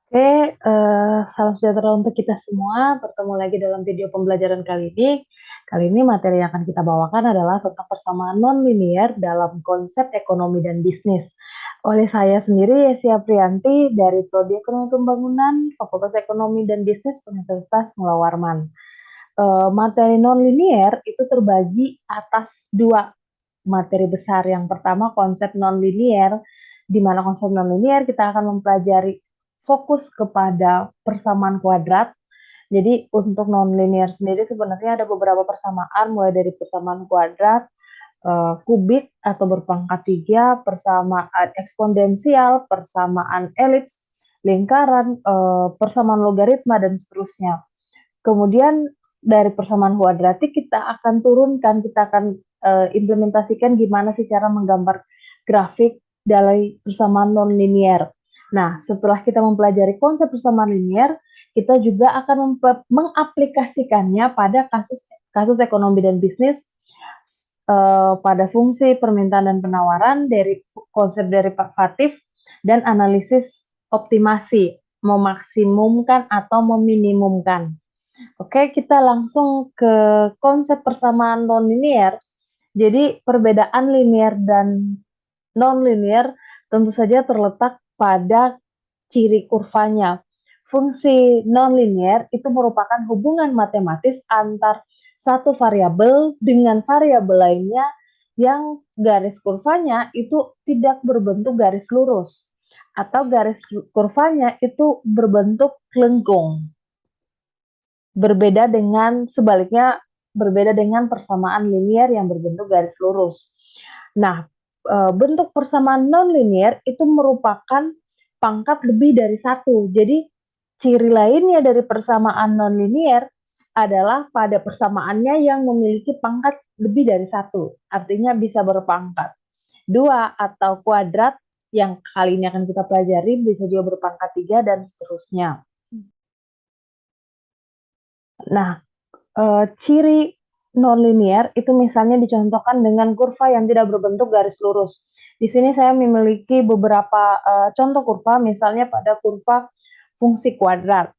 Oke, salam sejahtera untuk kita semua. Bertemu lagi dalam video pembelajaran kali ini. Kali ini materi yang akan kita bawakan adalah tentang persamaan nonlinier dalam konsep ekonomi dan bisnis. Oleh saya sendiri, Yesi Aprianti, dari Prodi Ekonomi Pembangunan, Fakultas Ekonomi dan Bisnis Universitas Mula Warman. Materi nonlinier itu terbagi atas dua materi besar. Yang pertama konsep nonlinier, di mana konsep nonlinier kita akan mempelajari fokus kepada persamaan kuadrat. Jadi untuk nonlinier sendiri sebenarnya ada beberapa persamaan, mulai dari persamaan kuadrat, kubik atau berpangkat 3, persamaan eksponensial, persamaan elips, lingkaran, persamaan logaritma, dan seterusnya. Kemudian dari persamaan kuadratik kita akan turunkan, kita akan implementasikan gimana sih cara menggambar grafik dari persamaan nonlinier. Nah, setelah kita mempelajari konsep persamaan linier, kita juga akan mengaplikasikannya pada kasus ekonomi dan bisnis, pada fungsi permintaan dan penawaran, dari konsep derivatif, dan analisis optimasi, memaksimumkan atau meminimumkan. Oke, kita langsung ke konsep persamaan nonlinier. Jadi perbedaan linier dan nonlinier tentu saja terletak pada ciri kurvanya. Fungsi nonlinier itu merupakan hubungan matematis antar satu variabel dengan variabel lainnya yang garis kurvanya itu tidak berbentuk garis lurus atau garis kurvanya itu berbentuk lengkung. Berbeda dengan persamaan linier yang berbentuk garis lurus. Nah, bentuk persamaan nonlinier itu merupakan pangkat lebih dari satu. Jadi, ciri lainnya dari persamaan nonlinier adalah pada persamaannya yang memiliki pangkat lebih dari satu. Artinya bisa berpangkat 2 atau kuadrat, yang kali ini akan kita pelajari, bisa juga berpangkat 3 dan seterusnya. Nah, ciri nonlinier itu misalnya dicontohkan dengan kurva yang tidak berbentuk garis lurus. Di sini saya memiliki beberapa contoh kurva, misalnya pada kurva fungsi kuadrat,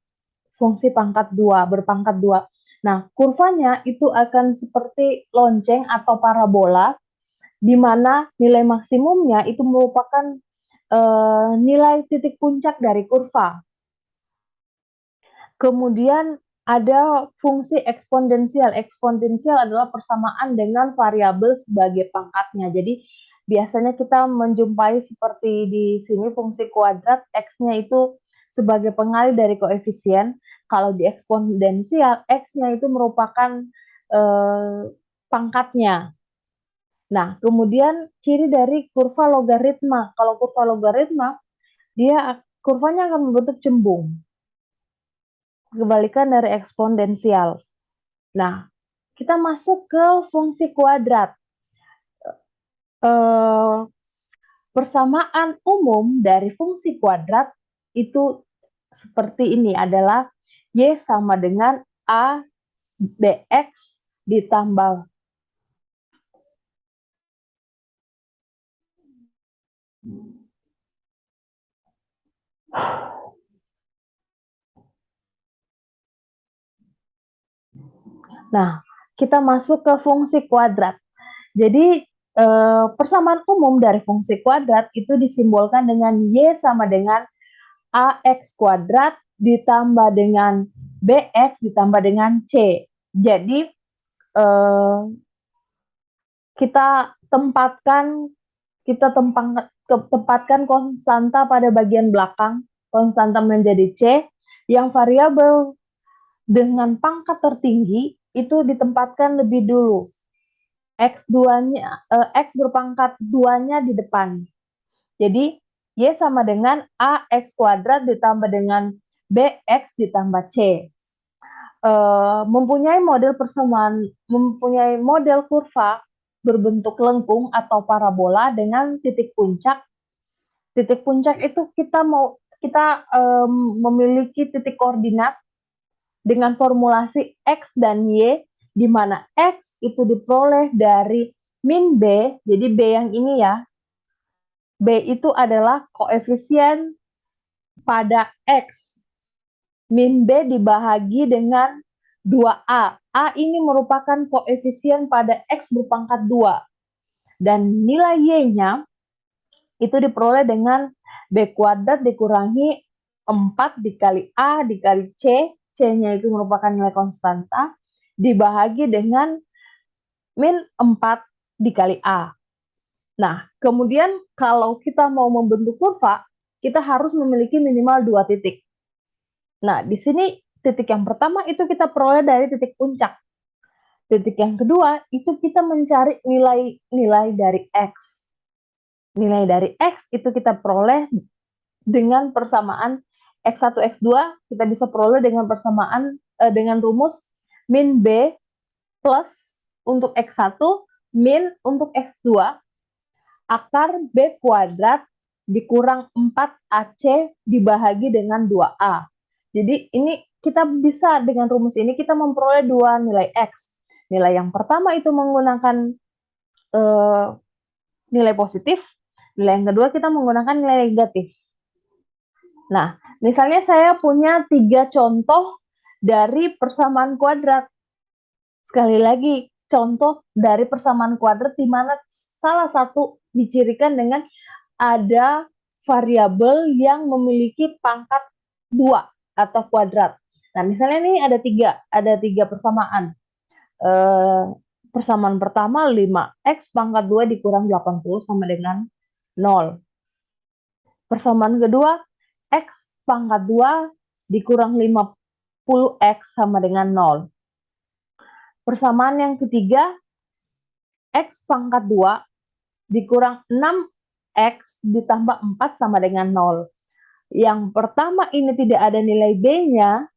fungsi pangkat 2, berpangkat 2. Nah, kurvanya itu akan seperti lonceng atau parabola, di mana nilai maksimumnya itu merupakan nilai titik puncak dari kurva. Kemudian ada fungsi eksponensial. Eksponensial adalah persamaan dengan variabel sebagai pangkatnya. Jadi biasanya kita menjumpai seperti di sini fungsi kuadrat, X-nya itu sebagai pengali dari koefisien. Kalau di eksponensial, X-nya itu merupakan pangkatnya. Nah, kemudian ciri dari kurva logaritma. Kalau kurva logaritma, kurvanya akan membentuk cembung. Kebalikan dari eksponensial. Nah, kita masuk ke fungsi kuadrat. Persamaan umum dari fungsi kuadrat itu seperti ini, adalah Y sama dengan A BX ditambah Nah, kita masuk ke fungsi kuadrat. Jadi, persamaan umum dari fungsi kuadrat itu disimbolkan dengan Y sama dengan AX kuadrat ditambah dengan BX ditambah dengan C. Jadi, kita tempatkan konstanta pada bagian belakang, konstanta menjadi C, yang variabel dengan pangkat tertinggi itu ditempatkan lebih dulu. X berpangkat 2-nya di depan. Jadi, Y sama dengan AX kuadrat ditambah dengan BX ditambah C. Mempunyai model kurva berbentuk lengkung atau parabola dengan titik puncak. Titik puncak itu kita memiliki titik koordinat dengan formulasi X dan Y, di mana X itu diperoleh dari min B, jadi B yang ini ya. B itu adalah koefisien pada X. Min B dibahagi dengan 2A. A ini merupakan koefisien pada X berpangkat 2. Dan nilai Y-nya itu diperoleh dengan B kuadrat dikurangi 4 dikali A dikali C. C-nya itu merupakan nilai konstanta. Dibahagi dengan min 4 dikali A. Nah, kemudian kalau kita mau membentuk kurva, kita harus memiliki minimal 2 titik. Nah, di sini titik yang pertama itu kita peroleh dari titik puncak. Titik yang kedua itu kita mencari nilai dari X. Nilai dari X itu kita peroleh dengan persamaan X1, X2, kita bisa peroleh dengan persamaan dengan rumus min B plus untuk X1, min untuk X2, akar B kuadrat dikurang 4AC dibahagi dengan 2A. Jadi ini kita bisa dengan rumus ini kita memperoleh dua nilai X. Nilai yang pertama itu menggunakan nilai positif, nilai yang kedua kita menggunakan nilai negatif. Nah, misalnya saya punya 3 contoh dari persamaan kuadrat. Sekali lagi, contoh dari persamaan kuadrat di mana salah satu dicirikan dengan ada variabel yang memiliki pangkat 2 atau kuadrat. Nah, misalnya ini ada tiga persamaan. Persamaan pertama 5x pangkat 2 dikurang 80 sama dengan 0. Persamaan kedua x pangkat 2 dikurang 50x sama dengan 0. Persamaan yang ketiga x pangkat 2 dikurang 6x ditambah 4 sama dengan 0. Yang pertama ini tidak ada nilai B-nya,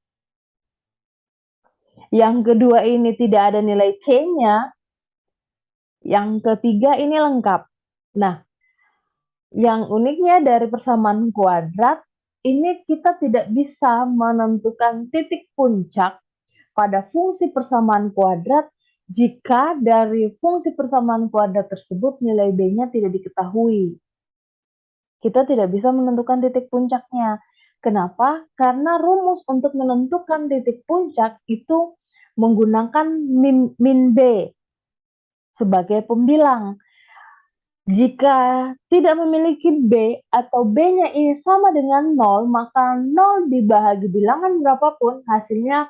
yang kedua ini tidak ada nilai C-nya, yang ketiga ini lengkap. Nah, yang uniknya dari persamaan kuadrat, ini kita tidak bisa menentukan titik puncak pada fungsi persamaan kuadrat jika dari fungsi persamaan kuadrat tersebut nilai B-nya tidak diketahui. Kita tidak bisa menentukan titik puncaknya. Kenapa? Karena rumus untuk menentukan titik puncak itu menggunakan min B sebagai pembilang. Jika tidak memiliki B atau B-nya ini sama dengan 0, maka 0 dibahagi bilangan berapapun hasilnya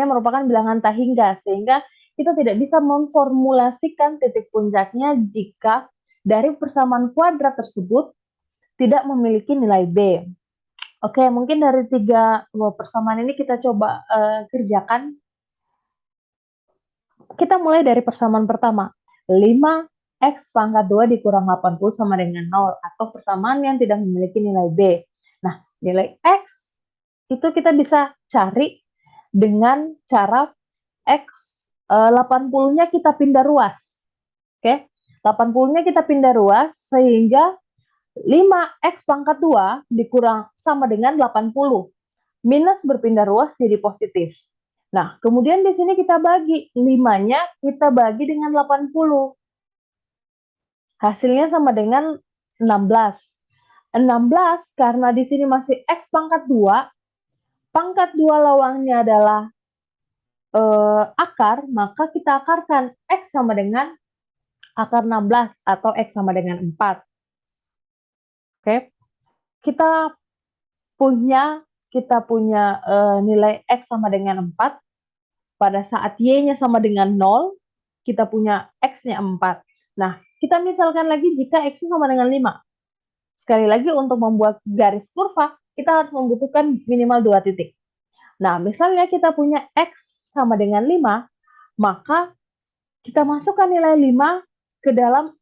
merupakan bilangan tak hingga, sehingga kita tidak bisa memformulasikan titik puncaknya jika dari persamaan kuadrat tersebut tidak memiliki nilai B. Oke, mungkin dari 3 persamaan ini kita coba kerjakan. Kita mulai dari persamaan pertama. 5x pangkat 2 dikurang 80 sama dengan 0, atau persamaan yang tidak memiliki nilai B. Nah, nilai X itu kita bisa cari dengan cara X 80-nya kita pindah ruas. Oke, 80-nya kita pindah ruas sehingga 5x pangkat 2 dikurang sama dengan 80. Minus berpindah ruas jadi positif. Nah, kemudian di sini kita bagi 5-nya kita bagi dengan 80. Hasilnya sama dengan 16. 16 karena di sini masih x pangkat 2. Pangkat 2 lawangnya adalah akar, maka kita akarkan x sama dengan akar 16 atau x sama dengan 4. Oke. Kita punya nilai x sama dengan 4. Pada saat y-nya sama dengan 0, kita punya x-nya 4. Nah, kita misalkan lagi jika x-nya sama dengan 5. Sekali lagi, untuk membuat garis kurva, kita harus membutuhkan minimal 2 titik. Nah, misalnya kita punya x sama dengan 5, maka kita masukkan nilai 5 ke dalam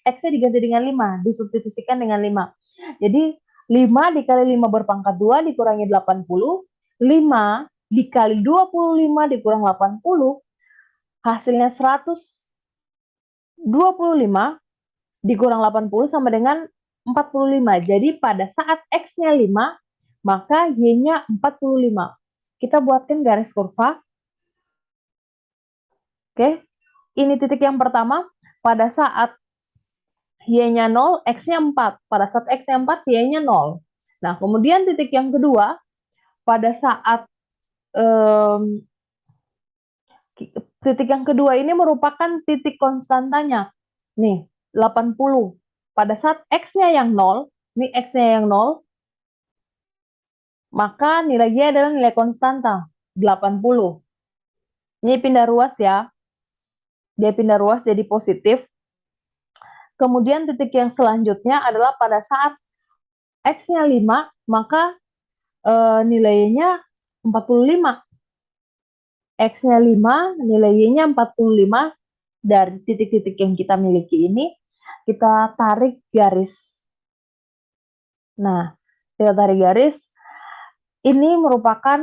x-nya diganti dengan 5, disubstitusikan dengan 5. Jadi, 5 dikali 5 berpangkat 2 dikurangi 80, 5 dikali 25 dikurang 80, hasilnya 125 dikurang 80 sama dengan 45. Jadi pada saat X-nya 5, maka Y-nya 45. Kita buatkan garis kurva. Oke, ini titik yang pertama. Pada saat Y-nya 0, X-nya 4. Pada saat X-nya 4, Y-nya 0. Nah, kemudian titik yang kedua, pada saat titik yang kedua ini merupakan titik konstantanya. Nih, 80. Pada saat X-nya yang 0, ini X-nya yang 0, maka nilai Y adalah nilai konstanta, 80. Ini pindah ruas ya. Dia pindah ruas jadi positif. Kemudian titik yang selanjutnya adalah pada saat X-nya 5, maka nilainya 45. X-nya 5, nilai Y-nya 45. Dari titik-titik yang kita miliki ini, kita tarik garis. Nah, kita tarik garis. Ini merupakan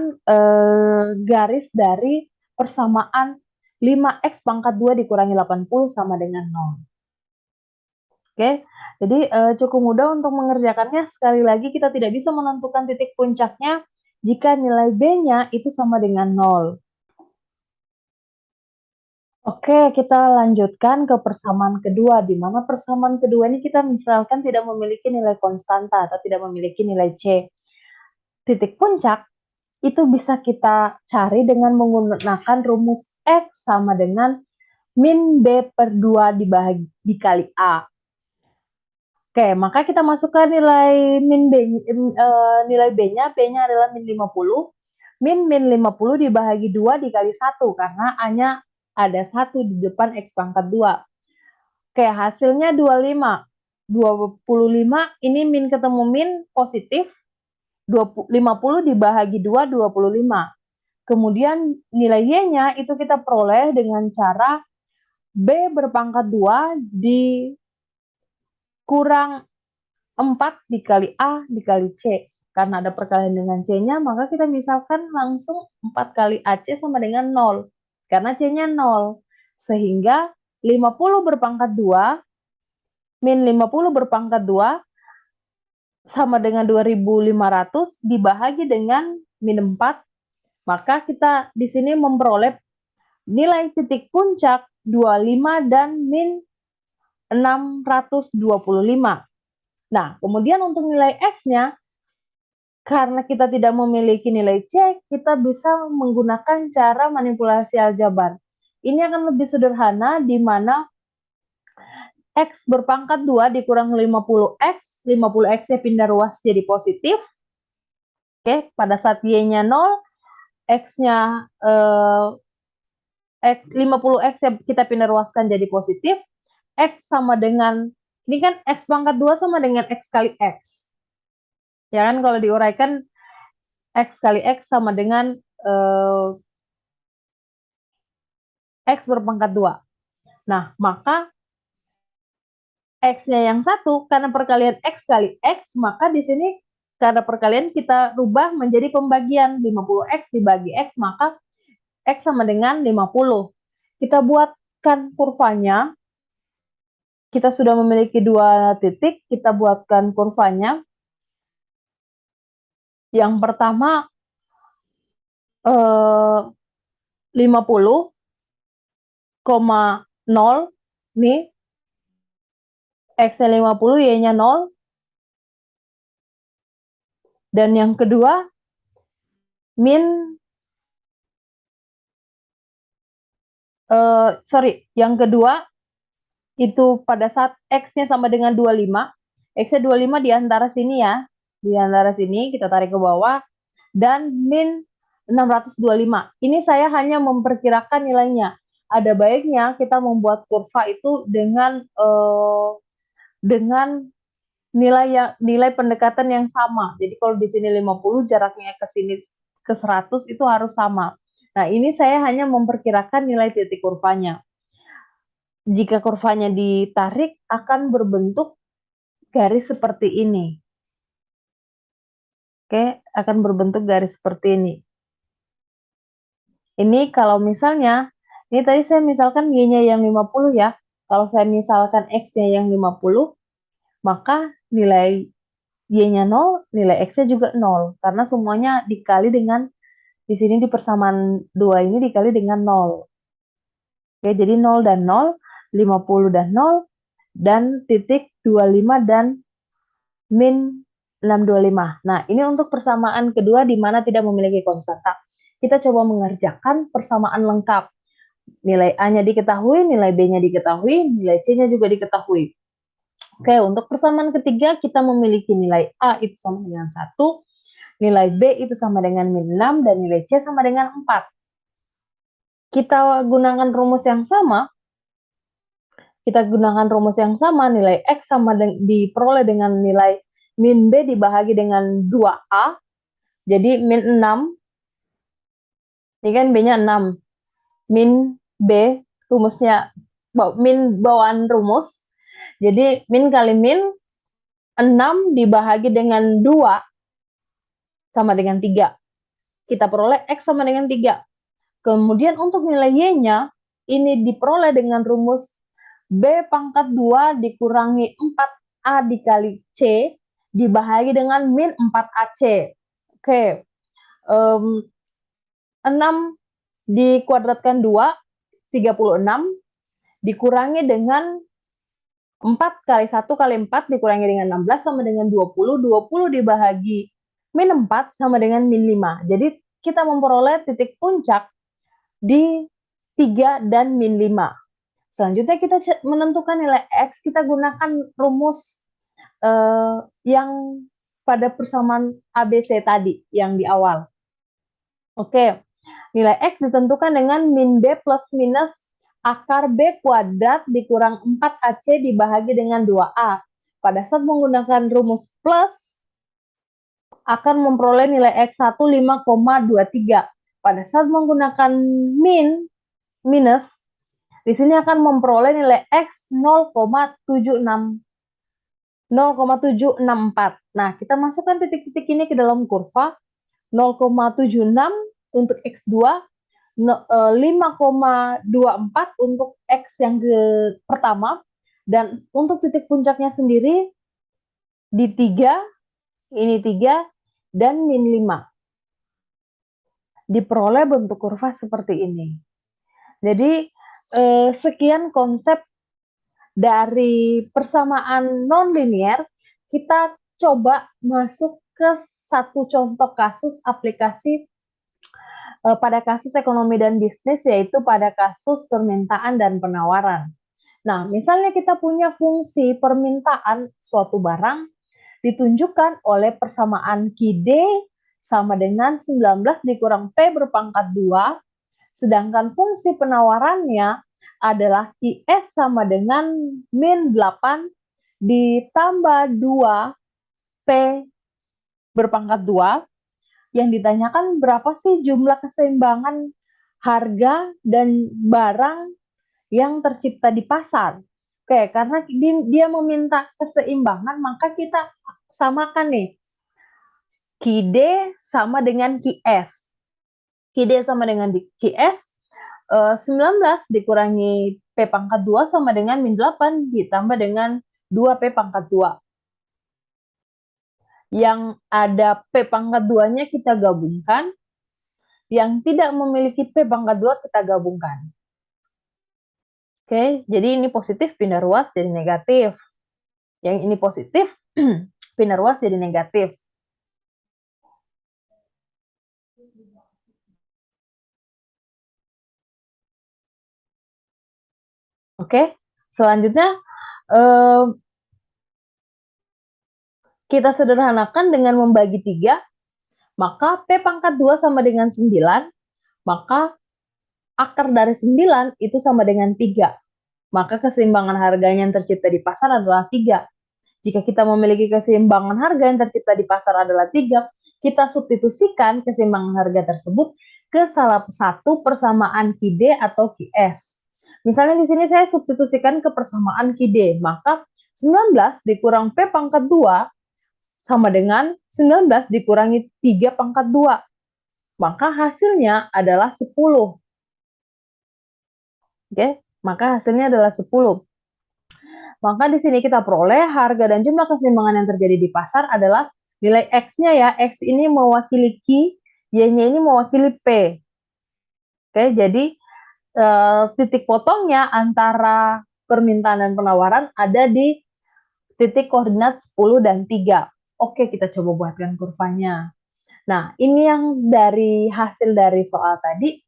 garis dari persamaan 5X pangkat 2 dikurangi 80 sama dengan 0. Oke, jadi cukup mudah untuk mengerjakannya. Sekali lagi, kita tidak bisa menentukan titik puncaknya jika nilai B-nya itu sama dengan 0. Oke, kita lanjutkan ke persamaan kedua, di mana persamaan kedua ini kita misalkan tidak memiliki nilai konstanta atau tidak memiliki nilai C. Titik puncak itu bisa kita cari dengan menggunakan rumus X sama dengan min B per 2 dikali A. Oke, maka kita masukkan nilai nilai B-nya adalah min 50. Min 50 dibagi 2 dikali 1, karena A-nya ada 1 di depan X pangkat 2. Oke, hasilnya 25. 25, ini min ketemu min positif. 50 dibagi 2, 25. Kemudian nilai Y-nya itu kita peroleh dengan cara B berpangkat 2 dikurang 4 dikali A dikali C. Karena ada perkalian dengan C-nya, maka kita misalkan langsung 4 kali AC sama dengan 0. Karena C-nya 0. Sehingga 50 berpangkat 2 min 50 berpangkat 2 sama dengan 2500 dibagi dengan min 4. Maka kita di sini memperoleh nilai titik puncak 25 dan min 625. Nah, kemudian untuk nilai X-nya, karena kita tidak memiliki nilai C, kita bisa menggunakan cara manipulasi aljabar. Ini akan lebih sederhana, di mana X berpangkat 2 dikurang 50X, 50X-nya pindah ruas jadi positif. Oke, pada saat Y-nya 0, X-nya 50X kita pindah ruaskan jadi positif. X sama dengan, ini kan X pangkat 2 sama dengan X kali X. Ya kan, kalau diuraikan X kali X sama dengan X berpangkat 2. Nah, maka X-nya yang 1, karena perkalian X kali X, maka di sini karena perkalian kita rubah menjadi pembagian. 50X dibagi X, maka X sama dengan 50. Kita buatkan kurvanya. Kita sudah memiliki 2 titik, kita buatkan kurvanya. Yang pertama 50,0 nih, X-nya 50, Y-nya 0. Dan yang kedua yang kedua itu pada saat X-nya sama dengan 25. X-nya 25 di antara sini ya. Di antara sini kita tarik ke bawah. Dan min 625. Ini saya hanya memperkirakan nilainya. Ada baiknya kita membuat kurva itu dengan nilai pendekatan yang sama. Jadi kalau di sini 50, jaraknya ke sini ke 100 itu harus sama. Nah, ini saya hanya memperkirakan nilai titik kurvanya. Jika kurvanya ditarik, akan berbentuk garis seperti ini. Oke, akan berbentuk garis seperti ini. Ini kalau misalnya, ini tadi saya misalkan Y-nya yang 50 ya. Kalau saya misalkan X-nya yang 50, maka nilai Y-nya 0, nilai X-nya juga 0. Karena semuanya dikali dengan, di sini di persamaan 2 ini dikali dengan 0. Oke, jadi 0 dan 0, 50 dan 0, dan titik 25 dan min 625. Nah, ini untuk persamaan kedua di mana tidak memiliki konstanta. Kita coba mengerjakan persamaan lengkap. Nilai A-nya diketahui, nilai B-nya diketahui, nilai C-nya juga diketahui. Oke, untuk persamaan ketiga kita memiliki nilai A itu sama dengan 1, nilai B itu sama dengan min 6, dan nilai C sama dengan 4. Kita gunakan rumus yang sama, nilai X sama diperoleh dengan nilai min B dibahagi dengan 2A, jadi min 6, ini kan B-nya 6, min B, rumusnya, min bawaan rumus, jadi min kali min, 6 dibahagi dengan 2, sama dengan 3. Kita peroleh X sama dengan 3. Kemudian untuk nilai Y-nya, ini diperoleh dengan rumus B pangkat 2 dikurangi 4A dikali C, dibahagi dengan min 4AC. Oke, 6 dikuadratkan 2, 36, dikurangi dengan 4 kali 1 kali 4 dikurangi dengan 16 sama dengan 20, 20 dibahagi min 4 sama dengan min 5. Jadi kita memperoleh titik puncak di 3 dan min 5. Selanjutnya kita menentukan nilai X, kita gunakan rumus yang pada persamaan ABC tadi, yang di awal. Oke, nilai X ditentukan dengan min B plus minus akar B kuadrat dikurang 4AC dibahagi dengan 2A. Pada saat menggunakan rumus plus, akan memperoleh nilai X1 5,23. Pada saat menggunakan minus, di sini akan memperoleh nilai X 0,764. Nah, kita masukkan titik-titik ini ke dalam kurva. 0,76 untuk X2, 5,24 untuk X yang pertama, dan untuk titik puncaknya sendiri di 3, ini 3, dan min 5. Diperoleh bentuk kurva seperti ini. Jadi, sekian konsep dari persamaan non-linear. Kita coba masuk ke satu contoh kasus aplikasi pada kasus ekonomi dan bisnis, yaitu pada kasus permintaan dan penawaran. Nah, misalnya kita punya fungsi permintaan suatu barang ditunjukkan oleh persamaan QD sama dengan 19 dikurang P berpangkat 2, sedangkan fungsi penawarannya adalah QS sama dengan min 8 ditambah 2P berpangkat 2. Yang ditanyakan berapa sih jumlah keseimbangan harga dan barang yang tercipta di pasar. Oke, karena dia meminta keseimbangan, maka kita samakan nih. QD sama dengan QS. QD sama dengan QS, 19 dikurangi P pangkat 2 sama dengan min 8 ditambah dengan 2P pangkat 2. Yang ada P pangkat 2-nya kita gabungkan, yang tidak memiliki P pangkat 2 kita gabungkan. Oke, jadi ini positif pindah ruas jadi negatif. Yang ini positif, pindah ruas jadi negatif. Oke, selanjutnya kita sederhanakan dengan membagi 3, maka P pangkat 2 sama dengan 9, maka akar dari 9 itu sama dengan 3. Maka keseimbangan harganya yang tercipta di pasar adalah 3. Jika kita memiliki keseimbangan harga yang tercipta di pasar adalah 3, kita substitusikan keseimbangan harga tersebut ke salah satu persamaan QD atau QS. Misalnya di sini saya substitusikan ke persamaan QD, maka 19 dikurang P pangkat 2 sama dengan 19 dikurangi 3 pangkat 2. Maka hasilnya adalah 10. Oke, maka hasilnya adalah 10. Maka di sini kita peroleh harga dan jumlah keseimbangan yang terjadi di pasar adalah nilai X-nya ya. X ini mewakili Q, Y-nya ini mewakili P. Oke, jadi titik potongnya antara permintaan dan penawaran ada di titik koordinat 10 dan 3. Oke, kita coba buatkan kurvanya. Nah, ini yang dari hasil dari soal tadi,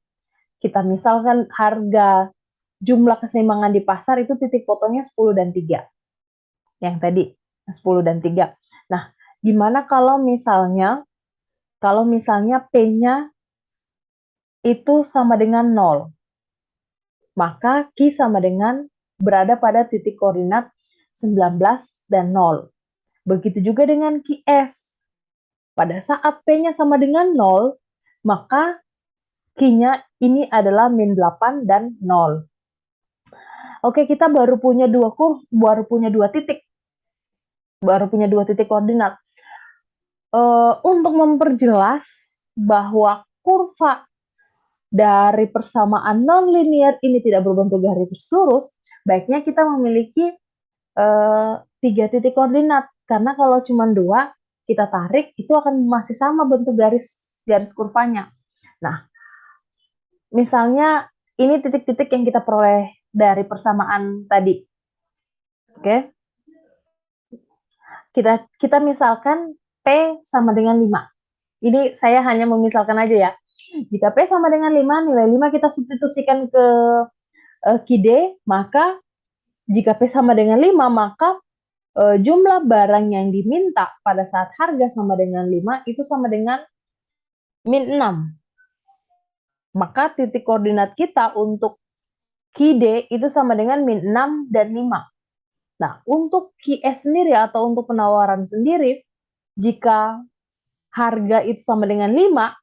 kita misalkan harga jumlah keseimbangan di pasar itu titik fotonya 10 dan 3. Yang tadi, 10 dan 3. Nah, gimana kalau misalnya P-nya itu sama dengan 0? Maka Q sama dengan berada pada titik koordinat 19 dan 0. Begitu juga dengan QS. Pada saat P-nya sama dengan 0, maka Q-nya ini adalah min 8 dan 0. Oke, kita baru punya dua titik. Baru punya dua titik koordinat. Untuk memperjelas bahwa kurva dari persamaan non-linear ini tidak berbentuk garis lurus, baiknya kita memiliki 3 titik koordinat. Karena kalau cuma 2, kita tarik, itu akan masih sama bentuk garis kurvanya. Nah, misalnya ini titik-titik yang kita peroleh dari persamaan tadi. Oke. Kita misalkan P sama dengan 5. Ini saya hanya memisalkan aja ya. Jika P sama dengan 5, nilai 5 kita substitusikan ke QD, maka jika P sama dengan 5, maka jumlah barang yang diminta pada saat harga sama dengan 5 itu sama dengan min 6. Maka titik koordinat kita untuk QD itu sama dengan min 6 dan 5. Nah, untuk QS sendiri atau untuk penawaran sendiri, jika harga itu sama dengan 5,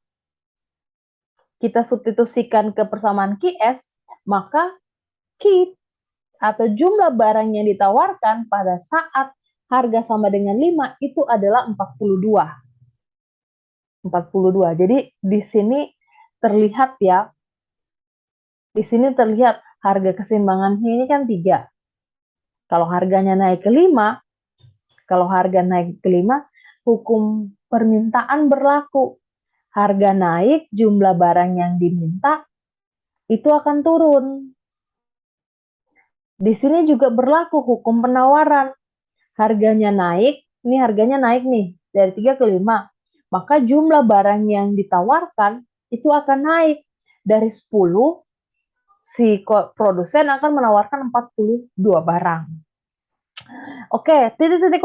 kita substitusikan ke persamaan QS, maka Q atau jumlah barang yang ditawarkan pada saat harga sama dengan 5 itu adalah 42. 42. Jadi di sini terlihat ya, di sini terlihat harga keseimbangannya ini kan 3. Kalau harganya naik ke 5, hukum permintaan berlaku. Harga naik, jumlah barang yang diminta itu akan turun. Di sini juga berlaku hukum penawaran. Harganya naik, ini harganya naik nih, dari 3 ke 5. Maka jumlah barang yang ditawarkan itu akan naik. Dari 10, si produsen akan menawarkan 42 barang. Oke, titik-titik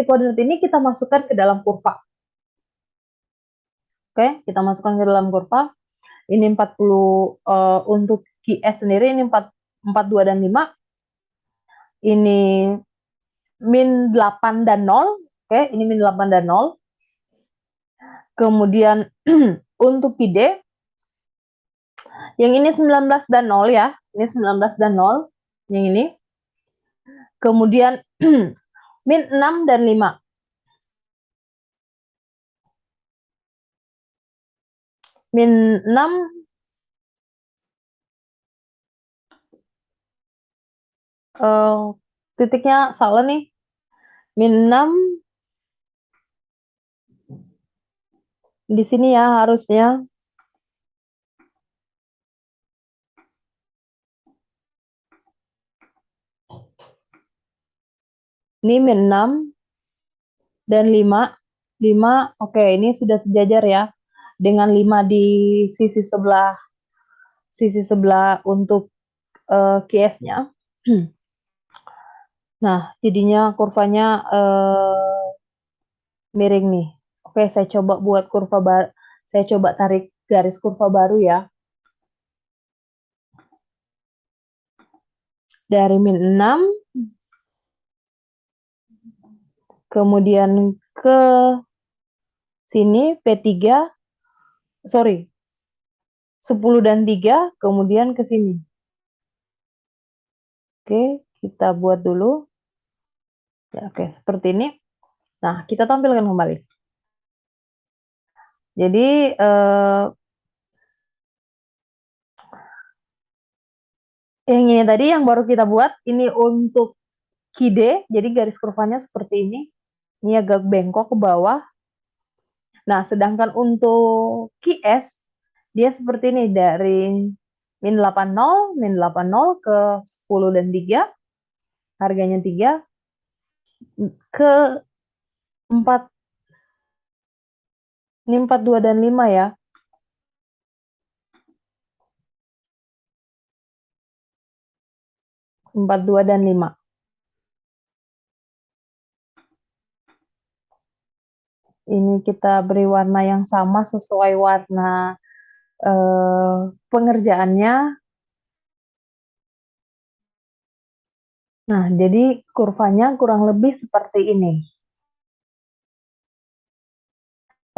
koordinat ini kita masukkan ke dalam kurva. Oke, kita masukkan ke dalam kurva. Ini 40 untuk QS sendiri ini 42 dan 5. Ini min 8 dan 0. Oke, ini min 8 dan 0. Kemudian untuk QD yang ini 19 dan 0 ya. Ini 19 dan 0. Yang ini. Kemudian min 6 dan 5. Min 6 titiknya salah nih. Min 6 di sini ya harusnya. Ini min 6 dan 5. 5, oke, ini sudah sejajar ya. Dengan 5 di sisi sebelah untuk QS-nya. Nah, jadinya kurvanya miring nih. Oke, saya coba buat kurva baru. Saya coba tarik garis kurva baru ya. Dari min 6 kemudian ke sini P3, sorry, 10 dan 3, kemudian ke sini. Oke, kita buat dulu. Ya, oke, seperti ini. Nah, kita tampilkan kembali. Jadi, yang ini tadi yang baru kita buat, ini untuk QD, jadi garis kurvanya seperti ini. Ini agak bengkok ke bawah. Nah, sedangkan untuk QS, dia seperti ini, dari min 80, min 80 ke 10 dan 3, harganya 3, ke 4, ini 4, 2, dan 5 ya. 4, 2, dan 5. Ini kita beri warna yang sama sesuai warna pengerjaannya. Nah, jadi kurvanya kurang lebih seperti ini.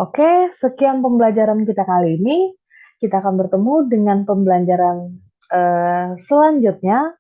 Oke, sekian pembelajaran kita kali ini. Kita akan bertemu dengan pembelajaran selanjutnya.